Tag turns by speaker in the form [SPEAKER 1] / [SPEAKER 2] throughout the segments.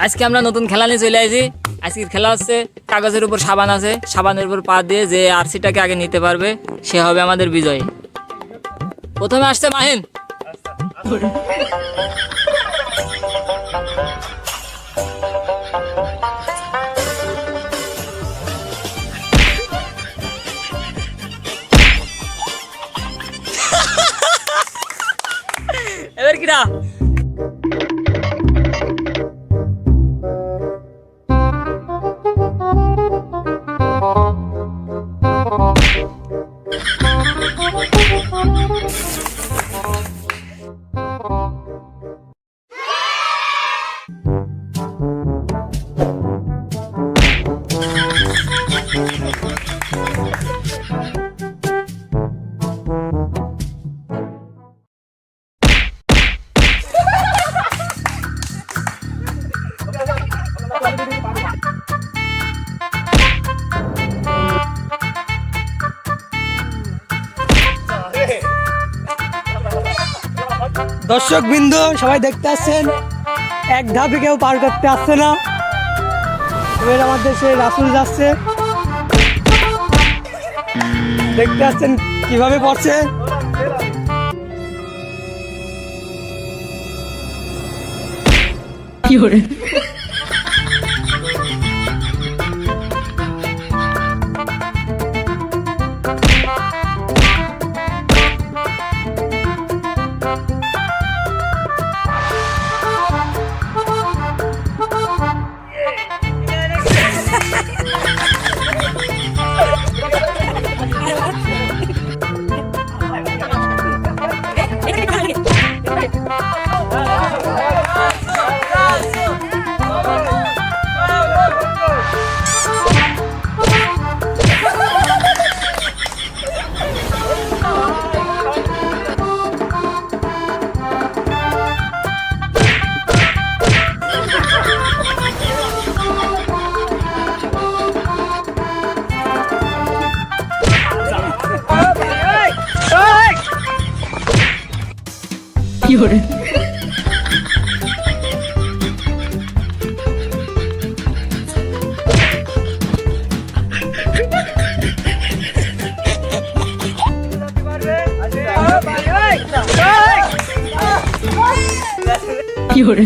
[SPEAKER 1] আজকে আমরা নতুন খেলা নিয়ে চলে আসি। আজকের খেলা হচ্ছে কাগজের উপর সাবান আছে, সাবানের উপর পা দিয়ে যে আরসিটাকে আগে নিতে পারবে সে হবে আমাদের বিজয়ী। প্রথমে আসছে মাহিন। এবার কিরা
[SPEAKER 2] দর্শক বিন্দু সবাই দেখতে আসছেন, এক ধাপে কেউ পার করতে আসছে না। এবার আমাদের সেই রাসুল যাচ্ছে, দেখতে আসছেন কিভাবে পড়ছে।
[SPEAKER 1] কি করে কি করে কি করে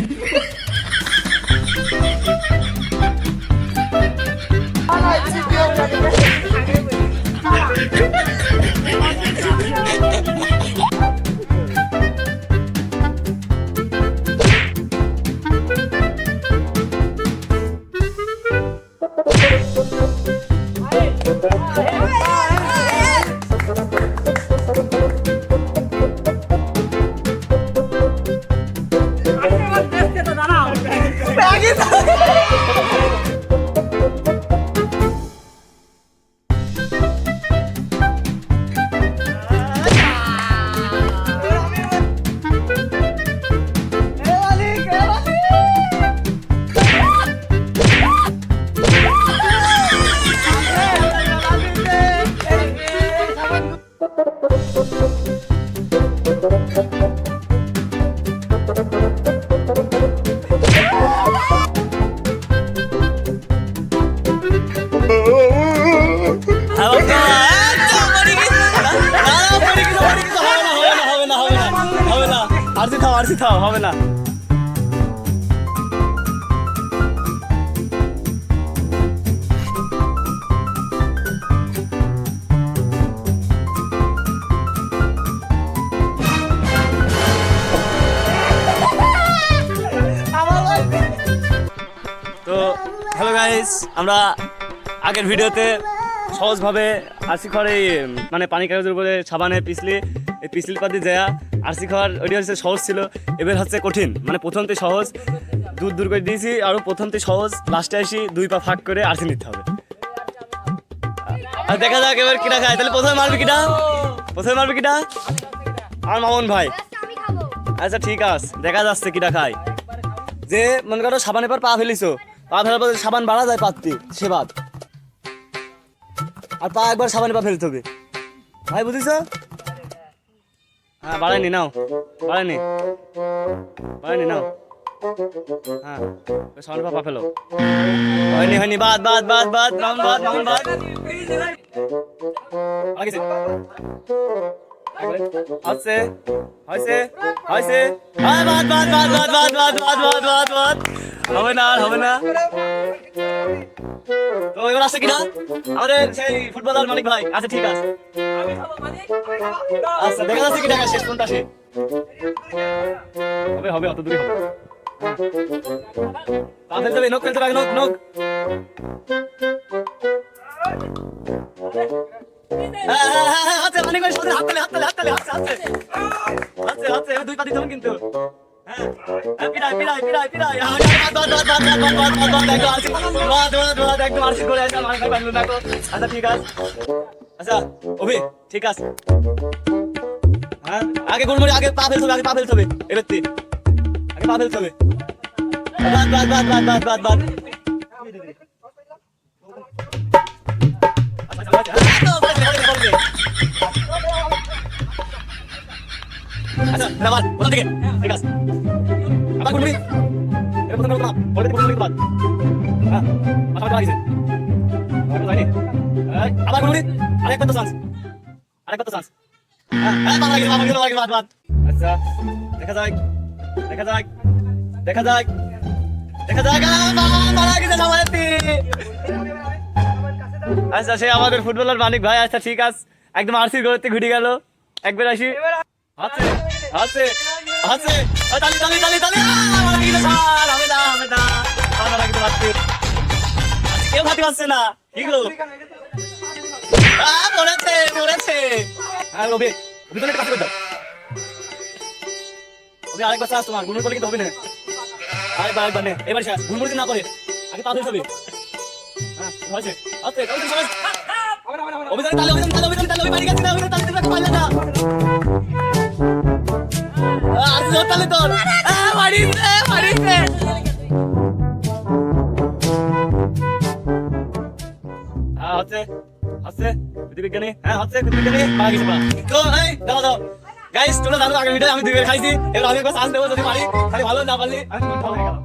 [SPEAKER 2] আরসি থাও, হবে না। তো হ্যালো গাইস, আমরা আগের ভিডিওতে সহজভাবে আরসি খাওয়ার এই মানে পানি কাগজের উপরে সাবানে পিছলি, এই পিছলি পাতি দেয়া আরসি খাওয়ার ওইটা হচ্ছে সহজ ছিল। এবার হচ্ছে কঠিন, মানে প্রথমতে সহজ দূর দূর করে দিয়েছি, আরও প্রথমতে সহজ, লাস্টে আসি 2 পা ফাঁক করে আরসি নিতে হবে। আর দেখা যাক এবার কিনা খায়। তাহলে প্রথমে মারবি কিনা? প্রথমে মারবি কিনা? আমার মামুন ভাই। আচ্ছা ঠিক আছে, দেখা যাচ্ছে কিনা খায়। যে মনে করো সাবান এবার পা ফেলিছো, পা ফেলার পর সাবান বাড়া যায় পাততে, সে বাদ। আর পা একবার সাবানে পা ফেলতে হবে ভাই, বুঝিস? হ্যাঁ বাড়ায়নি, নাও বাড়ায়নি, বাড়ায়নি, নাও হ্যাঁ সামনে পা ফেলো হয়নি বাদ মামুন বাদ আগে হচ্ছে হয়েছে বাদ হবে না তো এবার আসছে কিনা আমাদের সেই ফুটবলার মালিক ভাই আচ্ছা ঠিক আছে আচ্ছা দেখা যাচ্ছে কি টাকা শেষ কোনটা সে হবে অত দূরে হবে ফেলতে হবে নখ ফেলতে হবে নখ আচ্ছা মানিক ভাই সাথে হাত তালে দুই পা দিতে হবে কিন্তু পিড়াই একদম আরসি করে আসা মানিক ভাই পারলো না তো আচ্ছা ঠিক আছে আচ্ছা অভি ঠিক আছে হ্যাঁ আগে গুড়মুড়ি আগে পা ফেলতে হবে এবার আগে পা ফেলতে হবে বাদ আচ্ছা নামাজ ওখান থেকে ঠিক আছে আবার গুড়মুড়ি এর প্রথম না বলে দিই গুড়মুড়ি বাদ হ্যাঁ মাথা লাগিছে আবার গুড়মুড়ি আরেকটা তো চান্স হ্যাঁ বাদ আচ্ছা দেখা যাক আচ্ছা সে আমাদের ফুটবলার মানিক ভাই আচ্ছা ঠিক আছে একদম আরসির গোড়াতে ঘুরে গেল একবার আসি হাসে কেউ খাতে পারছে না কি গো পড়েছে হ্যাঁ রবি ভিতরে কাছে দাও ওকে আরেকবার চাস তোমার গুণর করলে কিন্তু হবে না আরেকবার নে এবার শেষ গুণমুড়ি না করে আগে পা ধরে হ্যাঁ হয়েছে আচ্ছা অভিযান তালে বাড়ি গেছে না অভিযান তালে পারলে না আর জোর তালে তোর বাড়িতে হচ্ছে বিজ্ঞানী হ্যাঁ হচ্ছে বিজ্ঞানী মারা গেছে তো এই দাও গাইস তোমরা জানো আগের ভিডিও আমি দুইবার খাইছি এবার আমি একবার চান্স দেবো যদি পারি তাহলে ভালো না পারলে আমি ভালো হয়ে গেল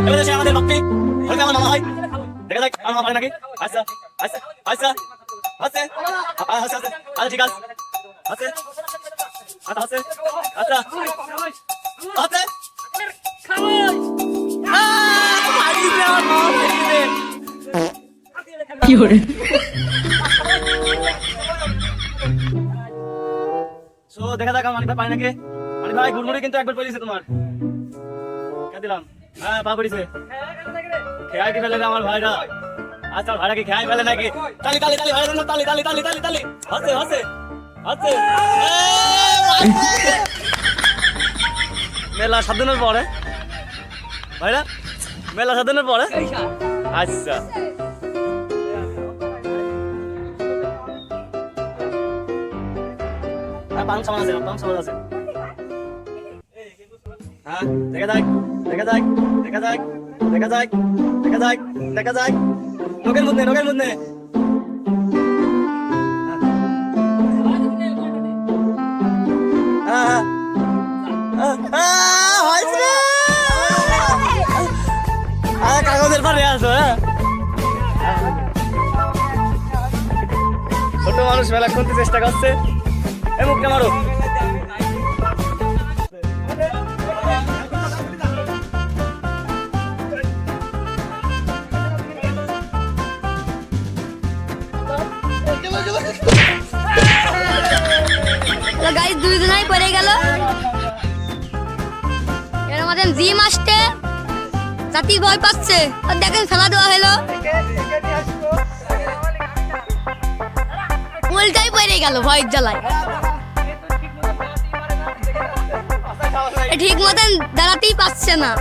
[SPEAKER 2] এবার সে আমাদের বাপ্পি ওকে আমার মামা হয় দেখা যাক আমার মামা পারে নাকি আচ্ছা আচ্ছা ঠিক আছে
[SPEAKER 3] কি হরে
[SPEAKER 2] সো দেখা যাক মানিক ভাই পায় নাকি মানিক ভাই গুড়মুড়ি কিন্তু একবার পড়েছে তোমার কে দিলাম হ্যাঁ পা পড়েছে খেয়াল কি ফেলে আমার ভাইরা আচ্ছা ভাইরা কি খেয়াল ফেলে নাকি তালি ভাইরা তালি হচ্ছে মেলা 7 দিনের পরে ভাইরা মেলা 7 দিনের পরে আচ্ছা পান সামান আছে হ্যাঁ দেখা যাক নগের মধ্যে কাগজের পারে আছো হ্যাঁ ছোট মানুষ মেলা খুলতে চেষ্টা করছে মুখটা মারো
[SPEAKER 4] গাইস দুইজনাই পড়ে গেল এর মধ্যে জিম আসতে জাতি ভয় পাচ্ছে আর দেখেন খেলা দেওয়া হলো উল্টাই পড়ে গেল ভয়ের জ্বালায় ঠিক মতন দাঁড়াতেই পারছে না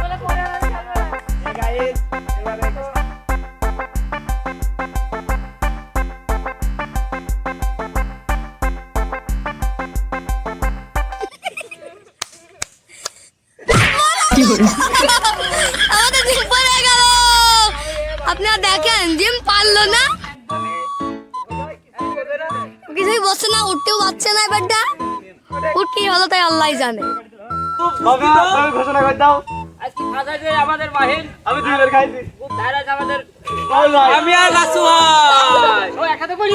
[SPEAKER 4] আপনারা দেখেন জিম পারলো না, কিছুই বসছে না, উঠতেও পারছে না। এবারটা উঠি হলো তাই আল্লাহ জানে।
[SPEAKER 2] তবে ঘোষণা করে দাও।
[SPEAKER 1] আজকে খাজা যে আমাদের মাহিন
[SPEAKER 2] আমি 2 বের খাইছি।
[SPEAKER 1] খুব ধারাজ আমাদের
[SPEAKER 2] ভাই
[SPEAKER 1] আমি আর রাসু ভাই ও একসাথে করি